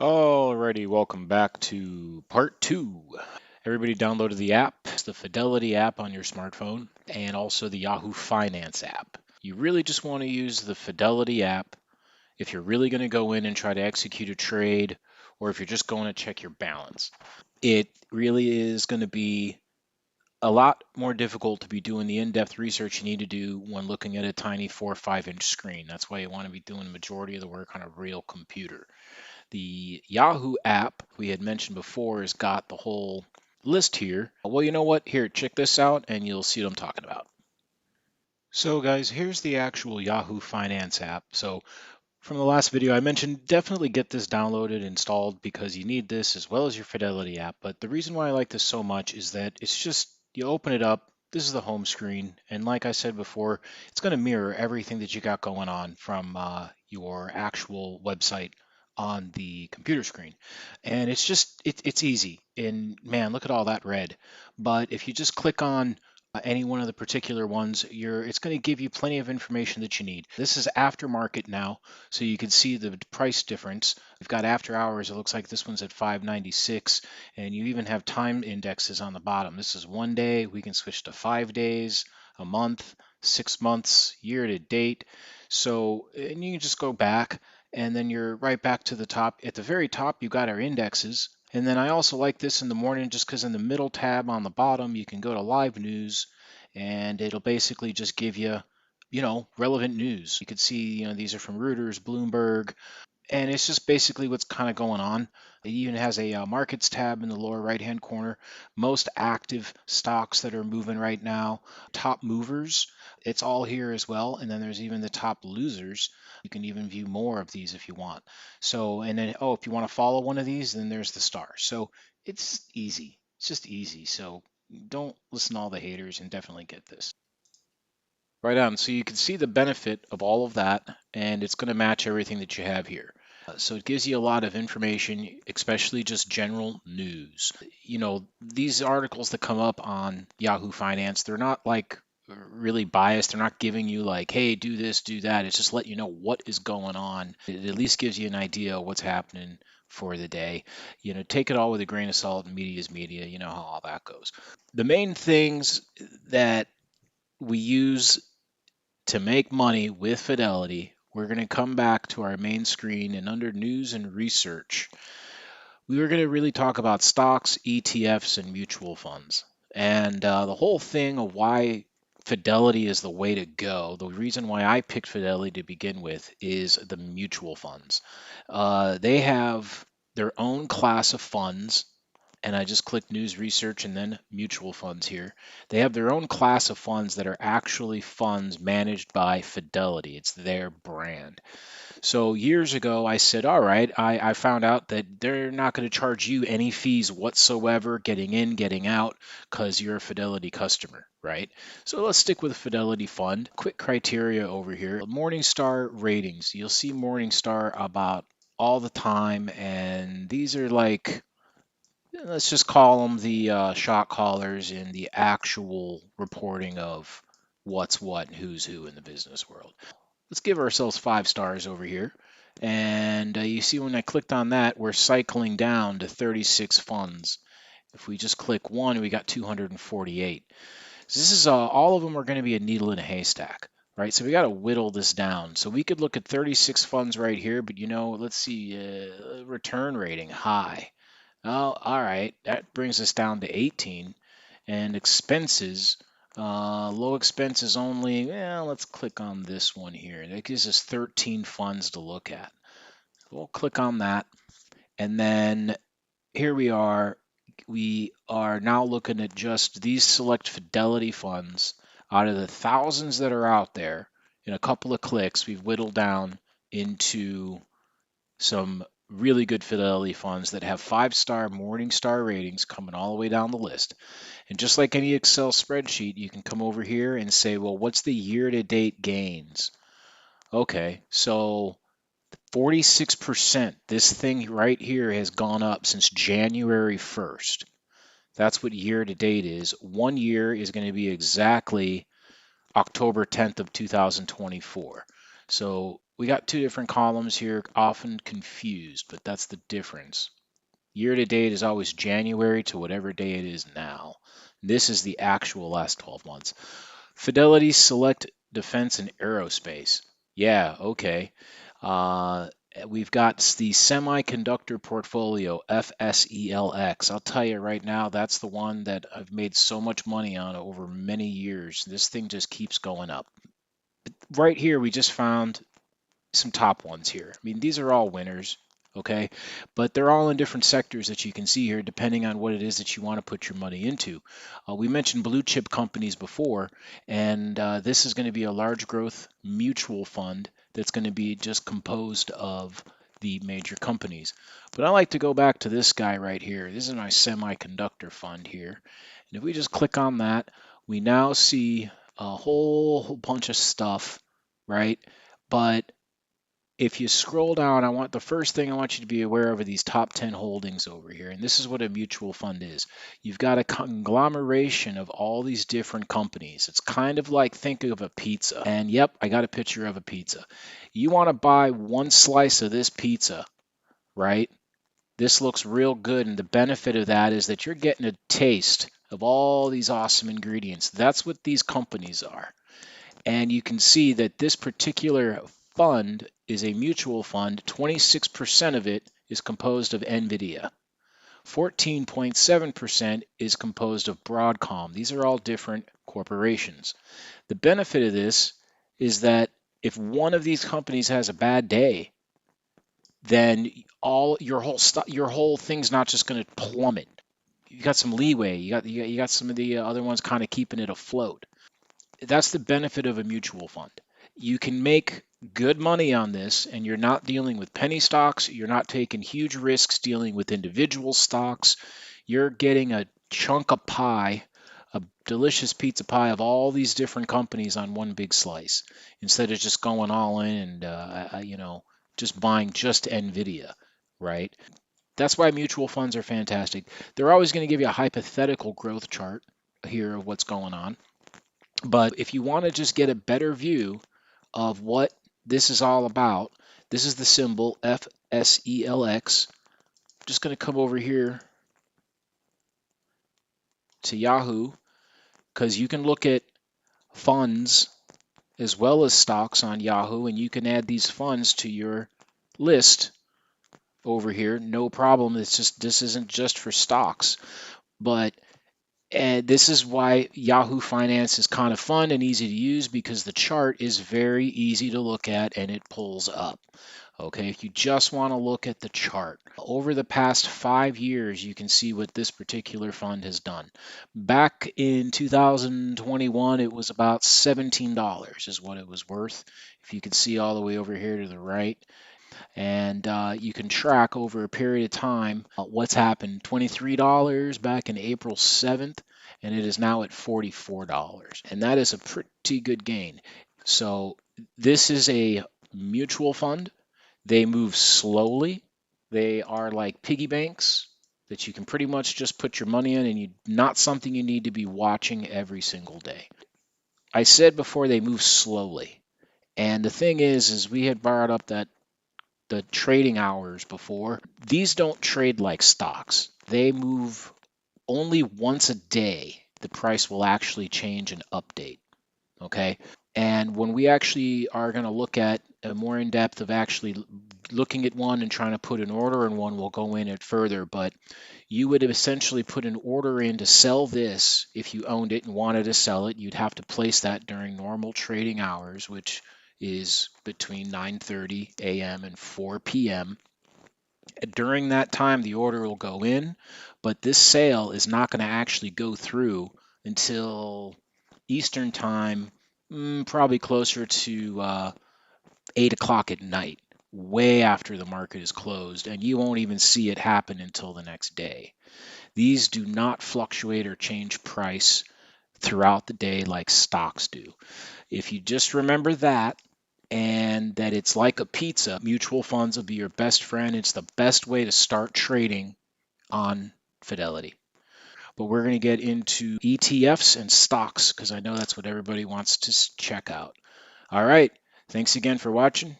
Alrighty, welcome back to part two. Everybody downloaded the app. It's the Fidelity app on your smartphone and also the Yahoo Finance app. You really just want to use the Fidelity app if you're really going to go in and try to execute a trade or if you're just going to check your balance. It really is going to be a lot more difficult to be doing the in-depth research you need to do when looking at a tiny 4 or 5 inch screen. That's why you want to be doing the majority of the work on a real computer. The Yahoo app we had mentioned before has got the whole list here. Well, you know what? Here, check this out and you'll see what I'm talking about. So guys, here's the actual Yahoo Finance app. So from the last video, I mentioned definitely get this downloaded, installed because you need this as well as your Fidelity app. But the reason why I like this so much is that it's just, you open it up, this is the home screen. And like I said before, it's going to mirror everything that you got going on from your actual website on the computer screen. And it's just, it's easy. And man, look at all that red. But if you just click on any one of the particular ones, it's going to give you plenty of information that you need. This is aftermarket now, so you can see the price difference. We've got after hours. It looks like this one's at 596, and you even have time indexes on the bottom. This is 1 day. We can switch to 5 days, a month, 6 months, year to date. So, and you can just go back, and then you're right back to the top. At the very top, you've got our indexes. And then I also like this in the morning just because in the middle tab on the bottom, you can go to live news and it'll basically just give you, relevant news. You can see, these are from Reuters, Bloomberg, and it's just basically what's kind of going on. It even has a markets tab in the lower right hand corner. Most active stocks that are moving right now, top movers, it's all here as well. And then there's even the top losers. You can even view more of these if you want. So, and then, oh, if you want to follow one of these, then there's the star. So it's easy. It's just easy. So don't listen to all the haters and definitely get this. Right on. So you can see the benefit of all of that, and it's going to match everything that you have here. So it gives you a lot of information, especially just general news. These articles that come up on Yahoo Finance, they're not like really biased. They're not giving you like, hey, do this, do that. It's just letting you know what is going on. It at least gives you an idea of what's happening for the day. Take it all with a grain of salt. Media is media. You know how all that goes. The main things that we use to make money with Fidelity, we're going to come back to our main screen and under news and research, we were going to really talk about stocks, ETFs, and mutual funds. And the whole thing of why Fidelity is the way to go, the reason why I picked Fidelity to begin with is the mutual funds. They have their own class of funds, and I just click news research and then mutual funds here. They have their own class of funds that are actually funds managed by Fidelity. It's their brand. So years ago, I said, all right, I found out that they're not going to charge you any fees whatsoever getting in, getting out, because you're a Fidelity customer, right? So let's stick with a Fidelity fund. Quick criteria over here. Morningstar ratings. You'll see Morningstar about all the time, and these are like, let's just call them the shot callers in the actual reporting of what's what and who's who in the business world. Let's give ourselves 5 stars over here. And you see when I clicked on that, we're cycling down to 36 funds. If we just click one, we got 248. So this is all of them are going to be a needle in a haystack, right? So we got to whittle this down. So we could look at 36 funds right here, but let's see, return rating high. Oh, all right. That brings us down to 18. And expenses, low expenses only. Well, let's click on this one here. That gives us 13 funds to look at. We'll click on that. And then here we are. We are now looking at just these select Fidelity funds. Out of the thousands that are out there, in a couple of clicks, we've whittled down into some really good Fidelity funds that have 5-star Morningstar ratings coming all the way down the list. And just like any Excel spreadsheet, you can come over here and say, well, what's the year-to-date gains? Okay, so 46%, this thing right here has gone up since January 1st. That's what year-to-date is. 1 year is going to be exactly October 10th of 2024. So We got two different columns here, often confused, but that's the difference. Year to date is always January to whatever day it is now. This is the actual last 12 months. Fidelity Select Defense and Aerospace. Yeah, okay. Uh, we've got the semiconductor portfolio, FSELX. I'll tell you right now, that's the one that I've made so much money on over many years. This thing just keeps going up. Right here, we just found some top ones here. I mean, these are all winners, okay? But they're all in different sectors that you can see here, depending on what it is that you want to put your money into. We mentioned blue chip companies before, and this is going to be a large growth mutual fund that's going to be just composed of the major companies. But I like to go back to this guy right here. This is my semiconductor fund here. And if we just click on that, we now see a whole bunch of stuff, right? But if you scroll down, the first thing I want you to be aware of are these top 10 holdings over here. And this is what a mutual fund is. You've got a conglomeration of all these different companies. It's kind of like, think of a pizza. And yep, I got a picture of a pizza. You want to buy one slice of this pizza, right? This looks real good. And the benefit of that is that you're getting a taste of all these awesome ingredients. That's what these companies are. And you can see that this particular fund is a mutual fund. 26% of it is composed of NVIDIA. 14.7% is composed of Broadcom. These are all different corporations. The benefit of this is that if one of these companies has a bad day, then your whole thing's not just going to plummet. You got some leeway. You got some of the other ones kind of keeping it afloat. That's the benefit of a mutual fund. You can make good money on this, and you're not dealing with penny stocks. You're not taking huge risks dealing with individual stocks. You're getting a chunk of pie, a delicious pizza pie of all these different companies on one big slice, instead of just going all in and just buying just NVIDIA, right? That's why mutual funds are fantastic. They're always going to give you a hypothetical growth chart here of what's going on. But if you want to just get a better view of what this is all about, this is the symbol FSELX. I'm just going to come over here to Yahoo, because you can look at funds as well as stocks on Yahoo, and you can add these funds to your list over here. No problem. This isn't just for stocks, but and this is why Yahoo Finance is kind of fun and easy to use, because the chart is very easy to look at and it pulls up. Okay, if you just want to look at the chart, over the past 5 years, you can see what this particular fund has done. Back in 2021, it was about $17 is what it was worth. If you can see all the way over here to the right. And you can track over a period of time what's happened. $23 back in April 7th, and it is now at $44. And that is a pretty good gain. So this is a mutual fund. They move slowly. They are like piggy banks that you can pretty much just put your money in, and not something you need to be watching every single day. I said before, they move slowly. And the thing is we had brought up the trading hours before. These don't trade like stocks. They move only once a day. The price will actually change and update. Okay. And when we actually are going to look at a more in depth of actually looking at one and trying to put an order in one, we'll go in it further. But you would essentially put an order in to sell this. If you owned it and wanted to sell it, you'd have to place that during normal trading hours, which is between 9:30 a.m. and 4 p.m. During that time, the order will go in, but this sale is not going to actually go through until Eastern time, probably closer to 8 o'clock at night, way after the market is closed, and you won't even see it happen until the next day. These do not fluctuate or change price throughout the day like stocks do. If you just remember that, and that it's like a pizza, mutual funds will be your best friend. It's the best way to start trading on Fidelity. But we're going to get into ETFs and stocks, because I know that's what everybody wants to check out. All right. Thanks again for watching.